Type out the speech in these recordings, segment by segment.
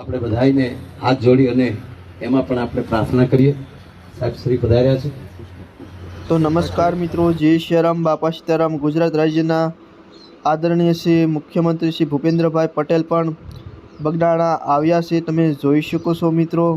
આપણે બધાને હાથ જોડી અને એમાં પણ આપણે પ્રાર્થના કરીએ. સાહેબ શ્રી પધાર્યા છે. તો નમસ્કાર મિત્રો, જય સિયારામ, બાપા સીતારામ. ગુજરાત રાજ્યના આદરણીય શ્રી મુખ્યમંત્રી શ્રી ભૂપેન્દ્રભાઈ પટેલ પણ બગડાણા આવ્યા છે. તમે જોઈ શકો છો મિત્રો.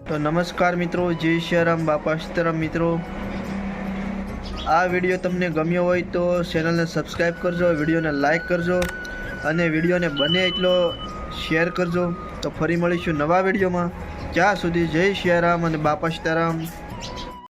તો નમસ્કાર મિત્રો, જય સિયારામ, બાપા સીતારામ. મિત્રો, આ વિડીયો તમને ગમ્યો હોય તો ચેનલને સબસ્ક્રાઈબ કરજો, વિડીયોને લાઈક કરજો અને વિડીયોને બને એટલો શેર કરજો. તો ફરી મળીશું નવા વિડીયોમાં. ત્યાં સુધી જય સિયારામ અને બાપા સીતારામ.